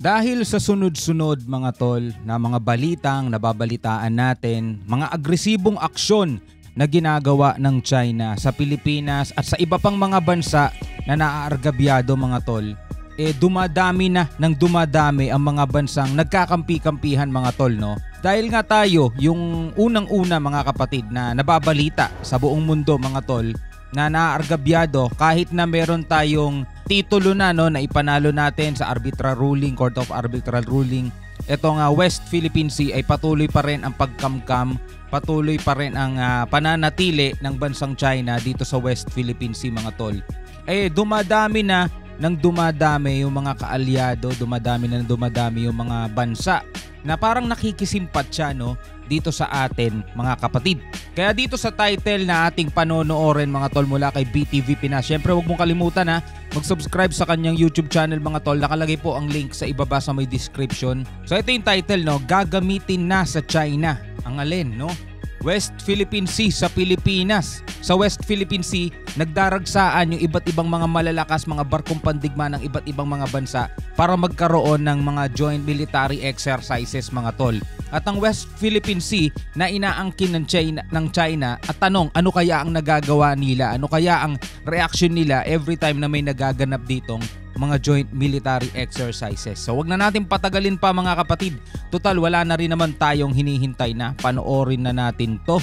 Dahil sa sunod-sunod mga tol na mga balitang nababalitaan natin, mga agresibong aksyon na ginagawa ng China sa Pilipinas at sa iba pang mga bansa na naaargabyado mga tol, dumadami ang mga bansang nagkakampi-kampihan mga tol, no? Dahil nga tayo, yung unang-una mga kapatid na nababalita sa buong mundo mga tol, na naaargabyado kahit na meron tayong titulo na, no, na ipanalo natin sa arbitral ruling, Court of Arbitral Ruling. Ito nga West Philippine Sea ay patuloy pa rin ang pagkamkam, patuloy pa rin ang pananatili ng bansang China dito sa West Philippine Sea mga tol. Dumadami yung mga kaalyado, dumadami yung mga bansa na parang nakikisimpatya, no, dito sa atin mga kapatid. Kaya dito sa title na ating panonoorin mga tol mula kay BTV Pinas, syempre huwag mong kalimutan mag-subscribe sa kanyang YouTube channel mga tol. Nakalagay po ang link sa ibaba sa may description. So ito yung title, no, gagamitin na sa China. Ang alin, no? West Philippine Sea sa Pilipinas. Sa West Philippine Sea, nagdaragsaan yung iba't ibang mga malalakas, mga barkong pandigma ng iba't ibang mga bansa para magkaroon ng mga joint military exercises mga tol. At ang West Philippine Sea na inaangkin ng China at tanong, ano kaya ang nagagawa nila? Ano kaya ang reaction nila every time na may nagaganap ditong mga joint military exercises? So wag na natin patagalin pa mga kapatid. Total wala na rin naman tayong hinihintay na. Panoorin na natin to.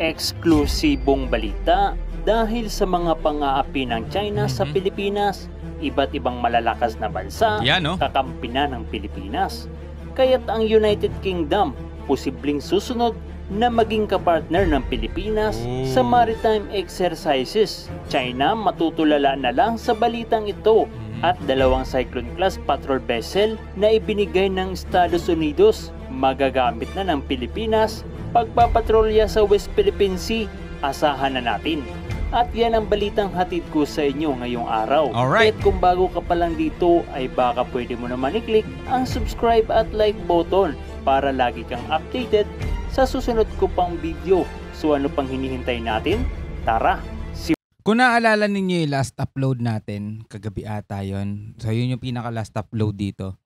Eksklusibong balita dahil sa mga pang-aapi ng China sa Pilipinas. Iba't ibang malalakas na bansa kakampi na ng Pilipinas. Kaya't ang United Kingdom posibleng susunod na maging kapartner ng Pilipinas sa maritime exercises. China matutulala na lang sa balitang ito at 2 Cyclone class patrol vessel na ibinigay ng Estados Unidos magagamit na ng Pilipinas pagpapatrolya sa West Philippine Sea. Asahan na natin. At yan ang balitang hatid ko sa inyo ngayong araw. Alright. At kung bago ka pa lang dito ay baka pwede mo naman i-click ang subscribe at like button para lagi kang updated sa susunod ko pang video. So ano pang hinihintay natin? Tara! Kung naalala ninyo yung last upload natin, kagabi ata yun. So yun yung pinaka last upload dito.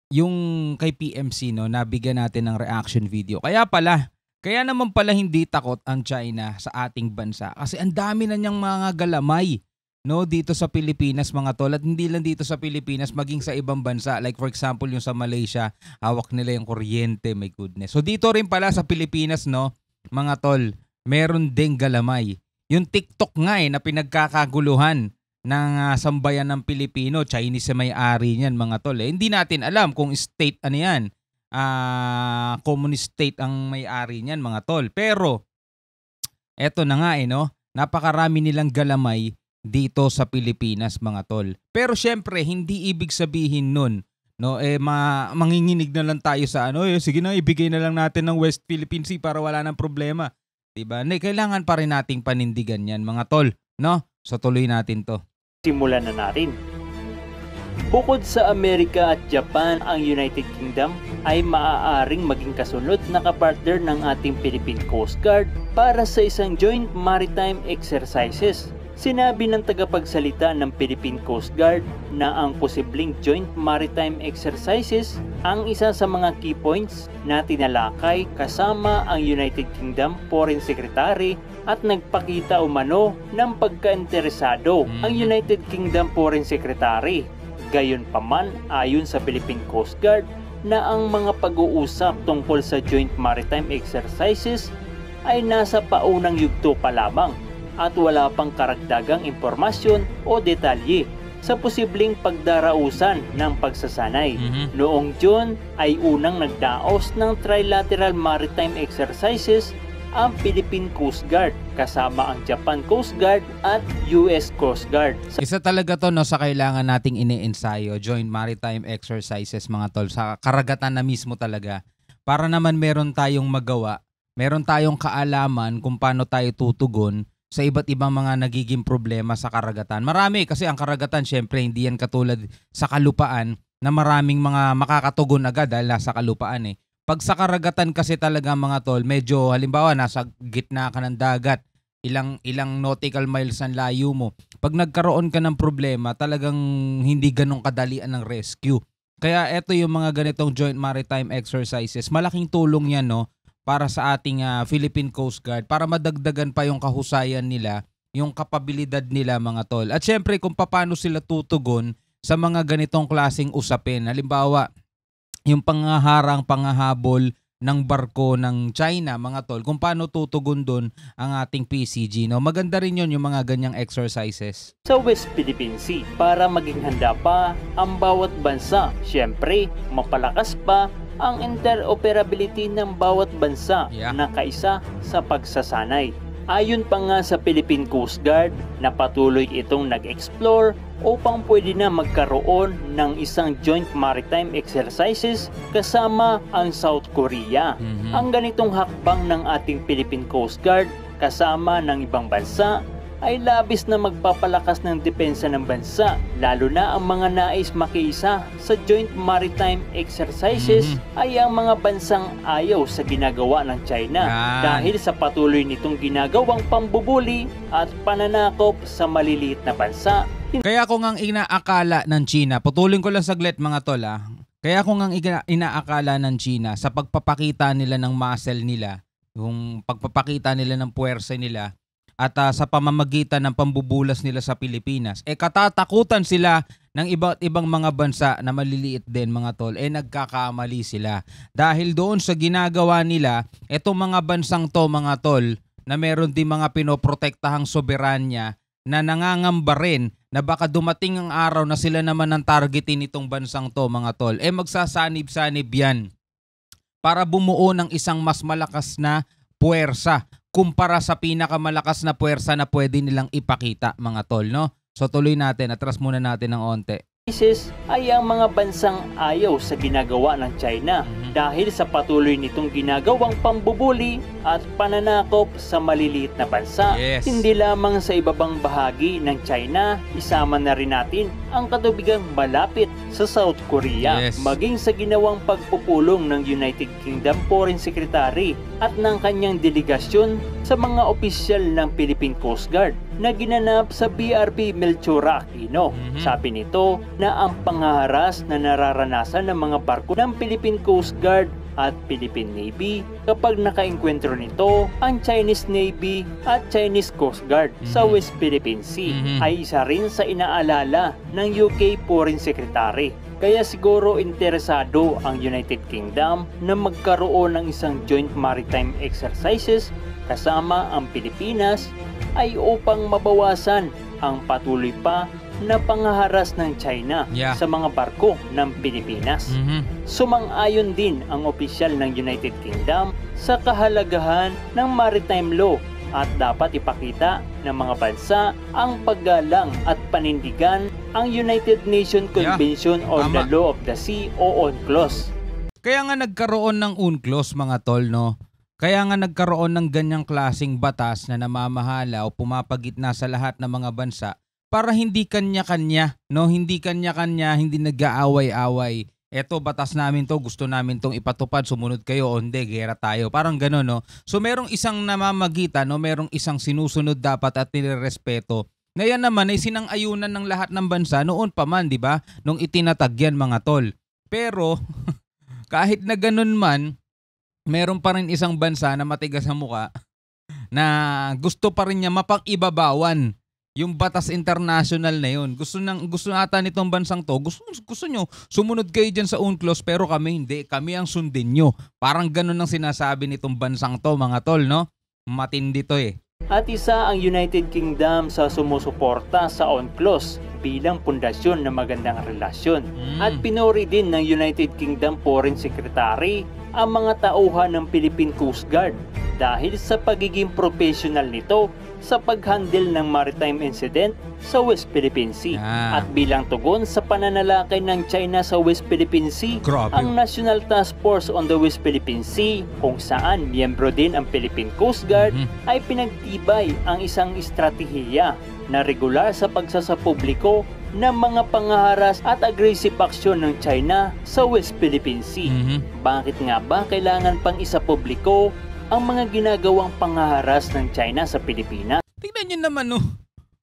Yung kay PMC, no, nabigyan natin ng reaction video. Kaya naman pala hindi takot ang China sa ating bansa kasi ang dami na niyang mga galamay, no, dito sa Pilipinas mga tol, at hindi lang dito sa Pilipinas, maging sa ibang bansa. Like for example yung sa Malaysia, hawak nila yung kuryente, my goodness. So dito rin pala sa Pilipinas, no, mga tol, meron ding galamay. Yung TikTok nga na pinagkakaguluhan ng sambayan ng Pilipino, Chinese sa may-ari niyan mga tol. Hindi natin alam kung state ano yan. Communist state ang may-ari niyan mga tol. Pero eto na nga no, napakarami nilang galamay dito sa Pilipinas mga tol. Pero syempre hindi ibig sabihin nun, no, manginginig na lang tayo sa sige na, ibigay na lang natin ng West Philippine Sea para wala nang problema. Diba? Kailangan pa rin nating panindigan yan mga tol, no? So tuloy natin to. Simulan na natin. Bukod sa Amerika at Japan, ang United Kingdom ay maaaring maging kasunod na kapartner ng ating Philippine Coast Guard para sa isang joint maritime exercises. Sinabi ng tagapagsalita ng Philippine Coast Guard na ang posibleng joint maritime exercises ang isa sa mga key points na tinalakay kasama ang United Kingdom Foreign Secretary at nagpakita umano ng pagkainteresado ang United Kingdom Foreign Secretary. Gayunpaman, ayon sa Philippine Coast Guard na ang mga pag-uusap tungkol sa joint maritime exercises ay nasa paunang yugto pa lamang at wala pang karagdagang impormasyon o detalye sa posibleng pagdarausan ng pagsasanay. Noong June ay unang nagdaos ng trilateral maritime exercises ang Philippine Coast Guard kasama ang Japan Coast Guard at US Coast Guard. Isa talaga to, no, sa kailangan nating ine-ensayo, joint maritime exercises mga tol, sa karagatan na mismo talaga, para naman meron tayong magawa, meron tayong kaalaman kung paano tayo tutugon sa iba't ibang mga nagiging problema sa karagatan. Marami kasi ang karagatan, syempre hindi yan katulad sa kalupaan na maraming mga makakatugon agad dahil nasa kalupaan eh. Pag sa karagatan kasi talaga mga tol, medyo halimbawa nasa gitna ka ng dagat, ilang nautical miles ang layo mo. Pag nagkaroon ka ng problema, talagang hindi ganun kadalian ng rescue. Kaya eto yung mga ganitong joint maritime exercises, malaking tulong yan no para sa ating Philippine Coast Guard para madagdagan pa yung kahusayan nila, yung kapabilidad nila mga tol. At syempre kung paano sila tutugon sa mga ganitong klaseng usapin. Halimbawa, yung pangahabol ng barko ng China, mga tol, kung paano tutugon doon ang ating PCG. No? Maganda rin yun yung mga ganyang exercises. Sa West Philippine Sea, para maging handa pa ang bawat bansa. Siyempre, mapalakas pa ang interoperability ng bawat bansa na kaisa sa pagsasanay. Ayon pa nga sa Philippine Coast Guard na patuloy itong nag-explore upang pwede na magkaroon ng isang joint maritime exercises kasama ang South Korea. Ang ganitong hakbang ng ating Philippine Coast Guard kasama ng ibang bansa ay labis na magpapalakas ng depensa ng bansa, lalo na ang mga nais makiisa sa joint maritime exercises ay ang mga bansang ayaw sa ginagawa ng China dahil sa patuloy nitong ginagawang pambubuli at pananakop sa maliliit na bansa. Kaya kung ang inaakala ng China, putulin ko lang saglit mga tol kaya kung ang inaakala ng China sa pagpapakita nila ng muscle nila, yung pagpapakita nila ng puwersa nila, at sa pamamagitan ng pambubulas nila sa Pilipinas, katatakutan sila ng iba't ibang mga bansa na maliliit din mga tol, nagkakamali sila. Dahil doon sa ginagawa nila, etong mga bansang to mga tol, na meron din mga pinoprotektahang soberanya na nangangamba rin na baka dumating ang araw na sila naman ang targetin itong bansang to mga tol, magsasanib-sanib yan para bumuo ng isang mas malakas na puwersa kumpara sa pinakamalakas na puwersa na pwede nilang ipakita mga tol, no? So tuloy natin, atras muna natin ng onte. Ay ang mga bansang ayaw sa ginagawa ng China dahil sa patuloy nitong ginagawang pambubuli at pananakop sa maliliit na bansa. Hindi lamang sa ibabang bahagi ng China, isama na rin natin ang katubigang malapit sa South Korea, maging sa ginawang pagpupulong ng United Kingdom Foreign Secretary at ng kanyang delegasyon sa mga opisyal ng Philippine Coast Guard na ginanap sa BRP Melchora Aquino. Sabi nito na ang panghaharas na nararanasan ng mga barko ng Philippine Coast Guard at Philippine Navy kapag nakaengkwentro nito ang Chinese Navy at Chinese Coast Guard sa West Philippine Sea ay isa rin sa inaalala ng UK Foreign Secretary. Kaya siguro interesado ang United Kingdom na magkaroon ng isang joint maritime exercises kasama ang Pilipinas ay upang mabawasan ang patuloy pa na panghaharas ng China sa mga barko ng Pilipinas. Sumang-ayon din ang opisyal ng United Kingdom sa kahalagahan ng maritime law at dapat ipakita ng mga bansa ang paggalang at panindigan ang United Nations Convention on the Law of the Sea o UNCLOS. Kaya nga nagkaroon ng UNCLOS mga tol, no? Kaya nga nagkaroon ng ganyang klaseng batas na namamahala o pumapagitna sa lahat ng mga bansa para hindi kanya-kanya, no? Hindi kanya-kanya, hindi nag-aaway-away. Eto, batas namin to, gusto namin tong ipatupad, sumunod kayo o hindi, gera tayo. Parang gano'n, no? So merong isang namamagitan, no? Merong isang sinusunod dapat at nirerespeto. Na yan naman ay sinang-ayunan ng lahat ng bansa noon pa man, di ba? Nung itinatag yan mga tol. Pero kahit na ganun man, meron pa rin isang bansa na matigas ang muka na gusto pa rin niya mapang-ibabawan yung batas international na yun. Gusto nata nitong bansang to, gusto nyo, sumunod kayo dyan sa UNCLOS pero kami hindi, kami ang sundin nyo. Parang ganun ang sinasabi nitong bansang to mga tol, no? Matindi to eh. At isa ang United Kingdom sa sumusuporta sa UNCLOS bilang pundasyon ng magandang relasyon. At pinuri din ng United Kingdom Foreign Secretary ang mga tauhan ng Philippine Coast Guard dahil sa pagiging professional nito sa pag-handle ng maritime incident sa West Philippine Sea. At bilang tugon sa pananalakay ng China sa West Philippine Sea, ang National Task Force on the West Philippine Sea, kung saan miyembro din ang Philippine Coast Guard, ay pinagtibay ang isang estratehiya na regular sa pagsasapubliko ng mga pangaharas at aggressive aksyon ng China sa West Philippine Sea. Bakit nga ba kailangan pang isapubliko ang mga ginagawang pangaharas ng China sa Pilipinas? Tingnan nyo naman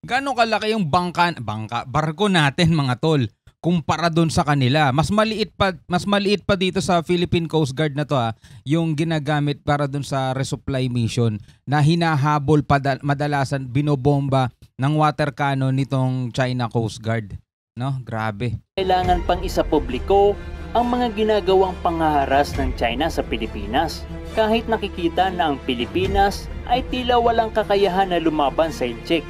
gano'ng kalaki yung barko natin mga tol kumpara doon sa kanila. Mas maliit pa dito sa Philippine Coast Guard na to yung ginagamit para doon sa resupply mission na hinahabol madalasan binobomba ng water cannon nitong China Coast Guard. No, grabe. Kailangan pang isapubliko ang mga ginagawang pangaharas ng China sa Pilipinas. Kahit nakikita na ang Pilipinas ay tila walang kakayahan na lumaban sa incheck.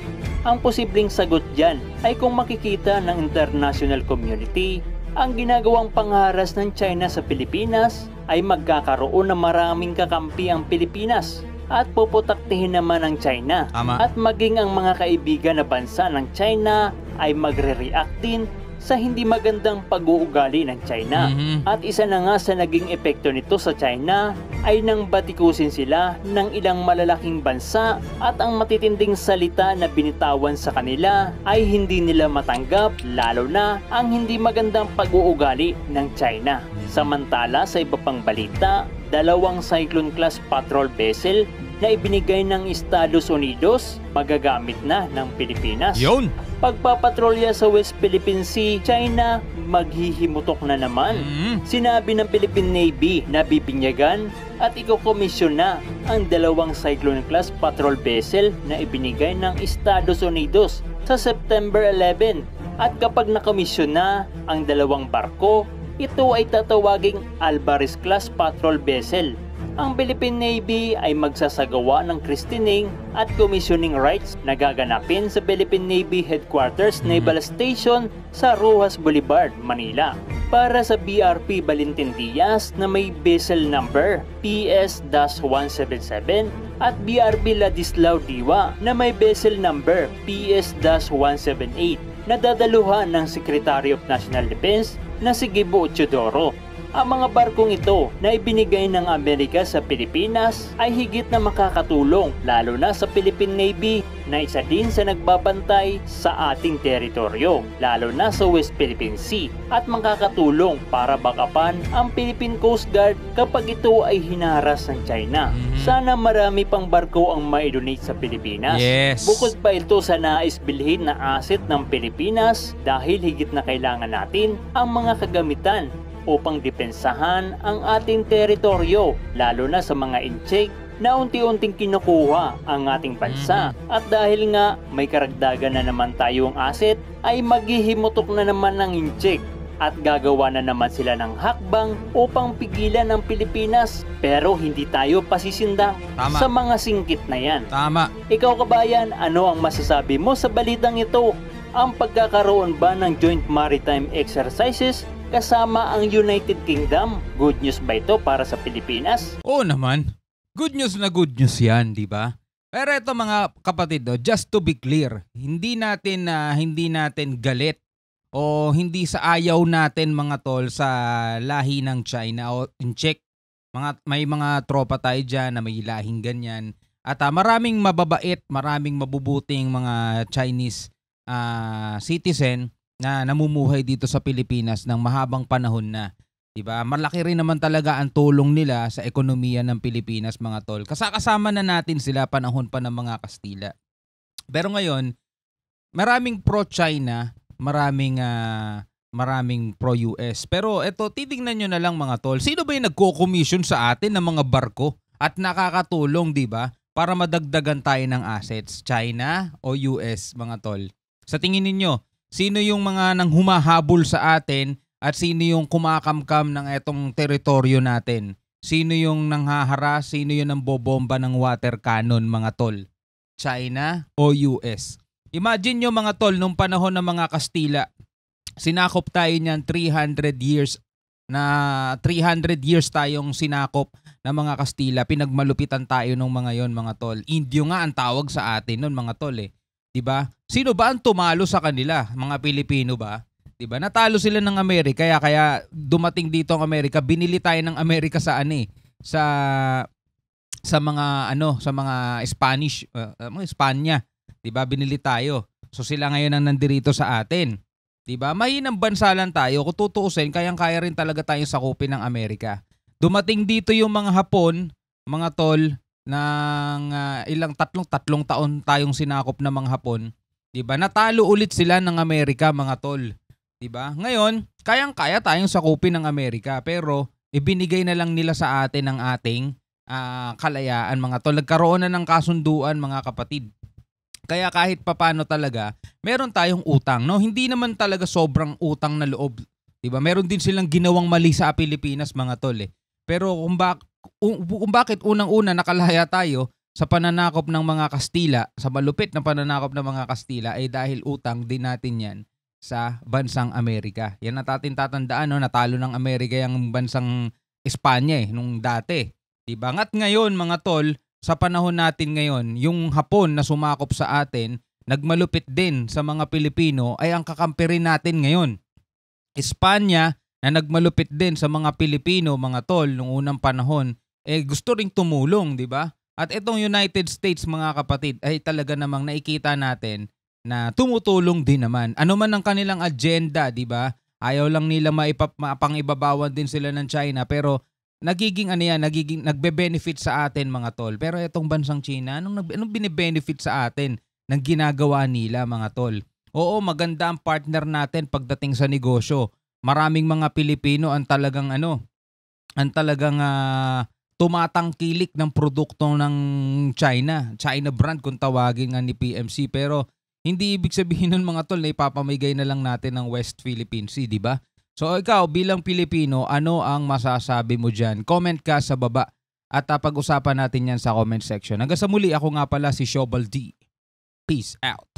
Ang posibleng sagot dyan ay kung makikita ng international community ang ginagawang pangaharas ng China sa Pilipinas ay magkakaroon ng maraming kakampi ang Pilipinas at puputaktihin naman ng China. Tama. At maging ang mga kaibigan na bansa ng China ay magre-react din sa hindi magandang pag-uugali ng China. At isa na nga sa naging epekto nito sa China ay nang batikusin sila ng ilang malalaking bansa at ang matitinding salita na binitawan sa kanila ay hindi nila matanggap, lalo na ang hindi magandang pag-uugali ng China. Samantala sa iba pang balita, 2 Cyclone class patrol vessel na ibinigay ng Estados Unidos magagamit na ng Pilipinas. Yun! Pagpapatrolya sa West Philippine Sea, China maghihimutok na naman. Sinabi ng Philippine Navy na bibinyagan at ikokomisyon na ang 2 Cyclone class patrol vessel na ibinigay ng Estados Unidos sa September 11. At kapag nakomisyon na ang 2 barko, ito ay tatawaging Alvarez class patrol vessel. Ang Philippine Navy ay magsasagawa ng christening at commissioning rights na gaganapin sa Philippine Navy Headquarters Naval Station sa Rojas Boulevard, Manila. Para sa BRP Valentin Diaz na may vessel number PS-177 at BRP Ladislao Diwa na may vessel number PS-178 na dadaluhan ng Secretary of National Defense na si Gibo Teodoro. Ang mga barkong ito na ibinigay ng Amerika sa Pilipinas ay higit na makakatulong lalo na sa Philippine Navy na isa din sa nagbabantay sa ating teritoryo lalo na sa West Philippine Sea at makakatulong para bakapan ang Philippine Coast Guard kapag ito ay hinaharas ng China. Sana marami pang barko ang ma-donate sa Pilipinas. Yes. Bukod pa ito sa nais bilhin na asset ng Pilipinas dahil higit na kailangan natin ang mga kagamitan upang depensahan ang ating teritoryo lalo na sa mga incheck na unti-unting kinukuha ang ating bansa. At dahil nga may karagdagan na naman tayong asset ay maghihimutok na naman ng incheck at gagawa na naman sila ng hakbang upang pigilan ang Pilipinas pero hindi tayo pasisindang sa mga singkit na yan. Tama. Ikaw kabayan, ano ang masasabi mo sa balitang ito? Ang pagkakaroon ba ng joint maritime exercises kasama ang United Kingdom? Good news ba ito para sa Pilipinas? Oo naman. Good news yan, di ba? Pero ito mga kapatid, just to be clear, hindi natin galit o hindi sa ayaw natin mga tol sa lahi ng China o in-check. May mga tropa tayo dyan na may lahing ganyan. At maraming mababait, maraming mabubuting mga Chinese citizen na namumuhay dito sa Pilipinas ng mahabang panahon na. Diba? Malaki rin naman talaga ang tulong nila sa ekonomiya ng Pilipinas mga tol. Kasama na natin sila panahon pa ng mga Kastila. Pero ngayon, maraming pro-China, maraming pro-US. Pero eto, titingnan nyo na lang mga tol. Sino ba yung nagko-commission sa atin ng mga barko at nakakatulong, di ba? Para madagdagan tayo ng assets. China o US mga tol? Sa tingin ninyo, sino yung mga nang humahabol sa atin at sino yung kumakamkam ng etong teritoryo natin? Sino yung nanghaharas? Sino yung nambobomba ng water cannon mga tol? China o US? Imagine nyo mga tol, nung panahon ng mga Kastila, sinakop tayo niyan 300 years tayong sinakop ng mga Kastila. Pinagmalupitan tayo nung mga yon mga tol. Indio nga ang tawag sa atin nun mga tol eh. Diba? Sino ba ang tumalo sa kanila? Mga Pilipino ba? Diba? Natalo sila ng Amerika kaya dumating dito ang Amerika. Binili tayo ng Amerika sa mga Spanish, mga Espanya. Diba? Binili tayo. So sila ngayon ang nandirito sa atin. 'Di ba? Mahinang bansa lang tayo. Kung tutuusin, kayang-kaya rin talaga tayong sakupin ng Amerika. Dumating dito yung mga Hapon, mga tol, ng tatlong taon tayong sinakop ng mga Hapon. 'Di ba? Natalo ulit sila ng Amerika, mga tol. 'Di ba? Ngayon, kayang-kaya tayong sakupin ng Amerika, pero ibinigay na lang nila sa atin ang ating kalayaan, mga tol. Nagkaroon na ng kasunduan, mga kapatid. Kaya kahit papano talaga, meron tayong utang, no? Hindi naman talaga sobrang utang na loob. 'Di ba? Meron din silang ginawang mali sa Pilipinas, mga tol eh. Pero kung bakit unang-una nakalaya tayo sa pananakop ng mga Kastila, sa malupit na pananakop ng mga Kastila, ay dahil utang din natin 'yan sa bansang Amerika. Yan ang natin tatandaan, no? Natalo ng Amerika yung bansang Espanya nung dati. 'Di ba? Ngat ngayon, mga tol, sa panahon natin ngayon, yung Hapon na sumakop sa atin, nagmalupit din sa mga Pilipino, ay ang kakampi rin natin ngayon. Espanya na nagmalupit din sa mga Pilipino, mga tol, nung unang panahon, gusto ring tumulong, di ba? At itong United States, mga kapatid, ay talaga namang nakikita natin na tumutulong din naman. Ano man ang kanilang agenda, di ba? Ayaw lang nila mapangibabawan din sila ng China, pero nagiging nagbe-benefit sa atin, mga tol. Pero itong bansang China, anong bine-benefit sa atin ng ginagawa nila, mga tol? Oo, maganda ang partner natin pagdating sa negosyo. Maraming mga Pilipino ang talagang tumatangkilik ng produkto ng China brand kung tawagin nga ni PMC. Pero hindi ibig sabihin nun, mga tol, na ipapamigay na lang natin ng West Philippine Sea, di ba? So ikaw bilang Pilipino, ano ang masasabi mo dyan? Comment ka sa baba at pag-usapan natin yan sa comment section. Hanggang sa muli, ako nga pala si Shobal D. Peace out.